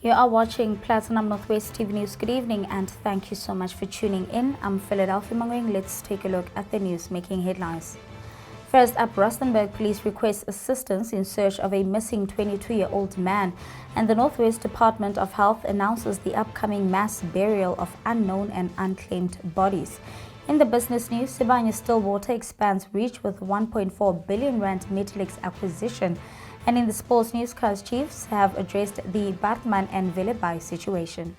You are watching Platinum Northwest TV News. Good evening and thank you so much for tuning in. I'm Philadelphia Mangoeng. Let's take a look at the news making headlines. First up, Rustenburg police request assistance in search of a missing 22-year-old man, and the Northwest Department of Health announces the upcoming mass burial of unknown and unclaimed bodies. In the business news, Sibanye-Stillwater expands reach with 1.4 billion rand Metallix acquisition. And in the sports news, Kaizer Chiefs have addressed the Baartman and Velebayi situation.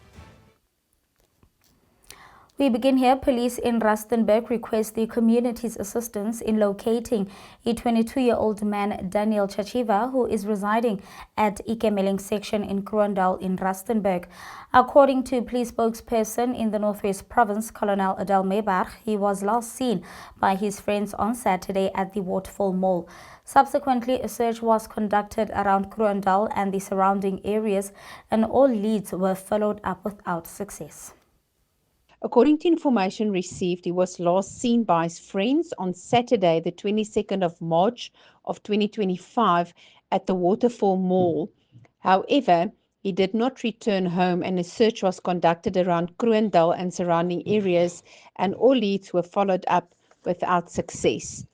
We begin here. Police in Rustenburg request the community's assistance in locating a 22-year-old man, Daniel Chachiva, who is residing at Ikemeleng section in Kroondal in Rustenburg. According to police spokesperson in the Northwest Province, Colonel Adel Mebar, he was last seen by his friends on Saturday at the Waterfall Mall. Subsequently, a search was conducted around Kroondal and the surrounding areas, and all leads were followed up without success. According to information received, he was last seen by his friends on Saturday, the 22nd of March of 2025 at the Waterfall Mall. However, he did not return home and a search was conducted around Kroondal and surrounding areas, and all leads were followed up without success.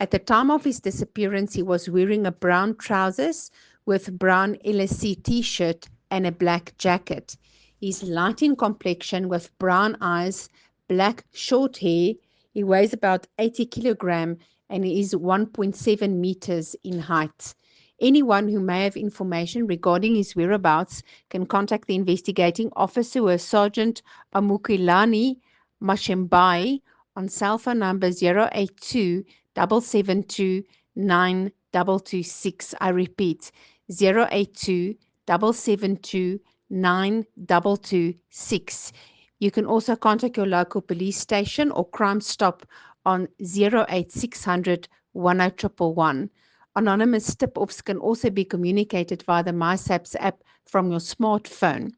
At the time of his disappearance, he was wearing a brown trousers with brown LSC t-shirt and a black jacket. He's light in complexion with brown eyes, black short hair. He weighs about 80 kilograms and he is 1.7 meters in height. Anyone who may have information regarding his whereabouts can contact the investigating officer, who is Sergeant Amukilani Mashembai, on cell phone number 082 772 9226. I repeat, 082 772 9226. You can also contact your local police station or Crime Stop on 08600 10111. Anonymous tip-offs can also be communicated via the MySaps app from your smartphone.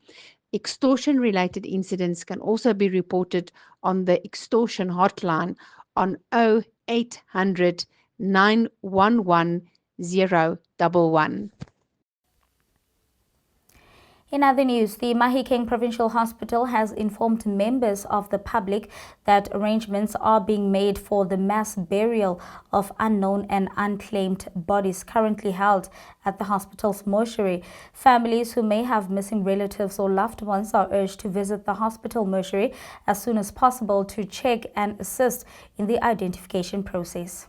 Extortion-related incidents can also be reported on the extortion hotline on 0800 911 011. In other news, the Mahikeng Provincial Hospital has informed members of the public that arrangements are being made for the mass burial of unknown and unclaimed bodies currently held at the hospital's mortuary. Families who may have missing relatives or loved ones are urged to visit the hospital mortuary as soon as possible to check and assist in the identification process.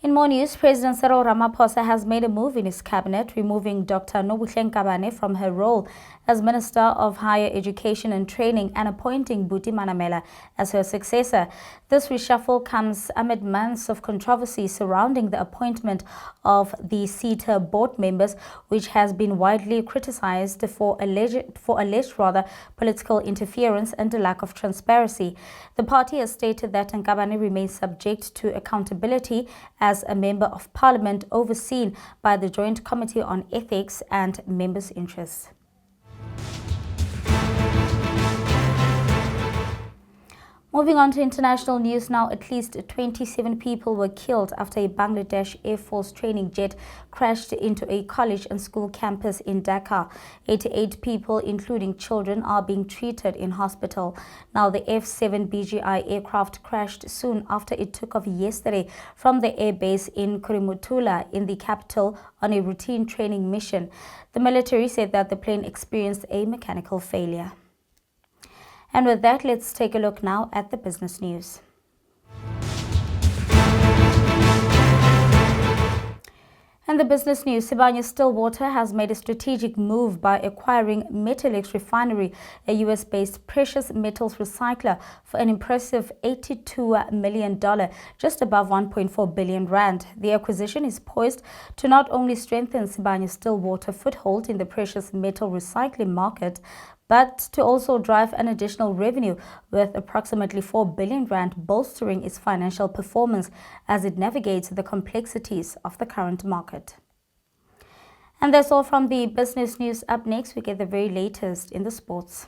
In more news, President Cyril Ramaphosa has made a move in his cabinet, removing Dr. Nkabane from her role as Minister of Higher Education and Training and appointing Buti Manamela as her successor. This reshuffle comes amid months of controversy surrounding the appointment of the SETA board members, which has been widely criticized for alleged political interference and a lack of transparency. The party has stated that Nkabane remains subject to accountability as a member of parliament overseen by the Joint Committee on Ethics and Members' Interests. Moving on to international news now, at least 27 people were killed after a Bangladesh Air Force training jet crashed into a college and school campus in Dhaka. 88 people, including children, are being treated in hospital. Now, the F-7 BGI aircraft crashed soon after it took off yesterday from the airbase in Kurimutula in the capital on a routine training mission. The military said that the plane experienced a mechanical failure. And with that, let's take a look now at the business news. In the business news, Sibanye-Stillwater has made a strategic move by acquiring Metallix Refinery, a US-based precious metals recycler, for an impressive $82 million, just above 1.4 billion rand. The acquisition is poised to not only strengthen Sibanye-Stillwater's foothold in the precious metal recycling market, but to also drive an additional revenue with approximately 4 billion rand, bolstering its financial performance as it navigates the complexities of the current market. And that's all from the business news. Up next, we get the very latest in the sports.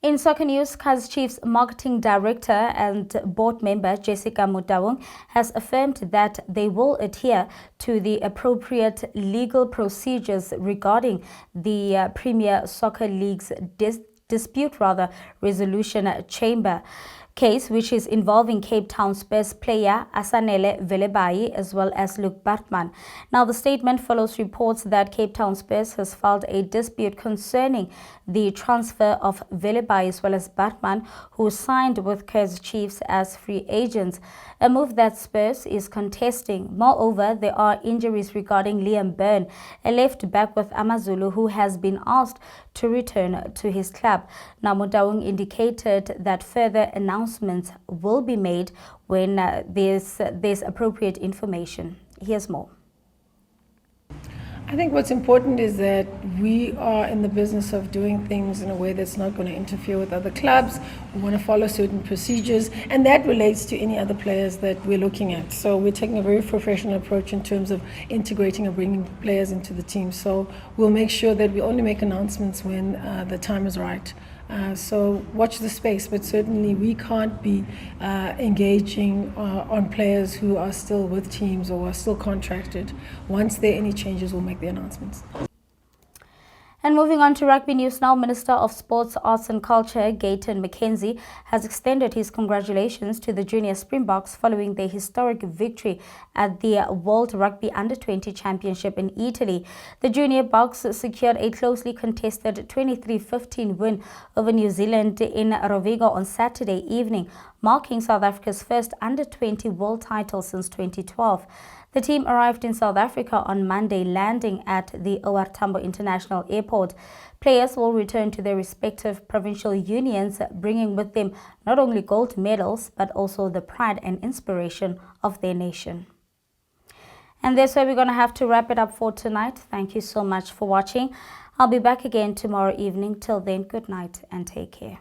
In soccer news, Kaizer Chiefs marketing director and board member Jessica Motaung has affirmed that they will adhere to the appropriate legal procedures regarding the Premier Soccer League's dispute resolution chamber case, which is involving Cape Town Spurs player Asanele Velebayi as well as Baartman. Now, the statement follows reports that Cape Town Spurs has filed a dispute concerning the transfer of Velebayi as well as Baartman, who signed with Kaizer Chiefs as free agents, a move that Spurs is contesting. Moreover, there are injuries regarding Liam Byrne, a left back with Amazulu, who has been asked to return to his club. Now, Motaung indicated that further announcements will be made when there's appropriate information. Here's more. I think what's important is that we are in the business of doing things in a way that's not going to interfere with other clubs. We want to follow certain procedures, and that relates to any other players that we're looking at. So we're taking a very professional approach in terms of integrating and bringing players into the team. So we'll make sure that we only make announcements when the time is right. So watch the space, but certainly we can't be engaging on players who are still with teams or are still contracted. Once there are any changes, we'll make the announcements. And moving on to rugby news now, Minister of Sports, Arts and Culture, Gayton McKenzie, has extended his congratulations to the Junior Springboks following their historic victory at the World Rugby Under-20 Championship in Italy. The Junior Boks secured a closely contested 23-15 win over New Zealand in Rovigo on Saturday evening, marking South Africa's first Under-20 world title since 2012. The team arrived in South Africa on Monday, landing at the OR Tambo International Airport. Players will return to their respective provincial unions, bringing with them not only gold medals, but also the pride and inspiration of their nation. And that's where we're going to have to wrap it up for tonight. Thank you so much for watching. I'll be back again tomorrow evening. Till then, good night and take care.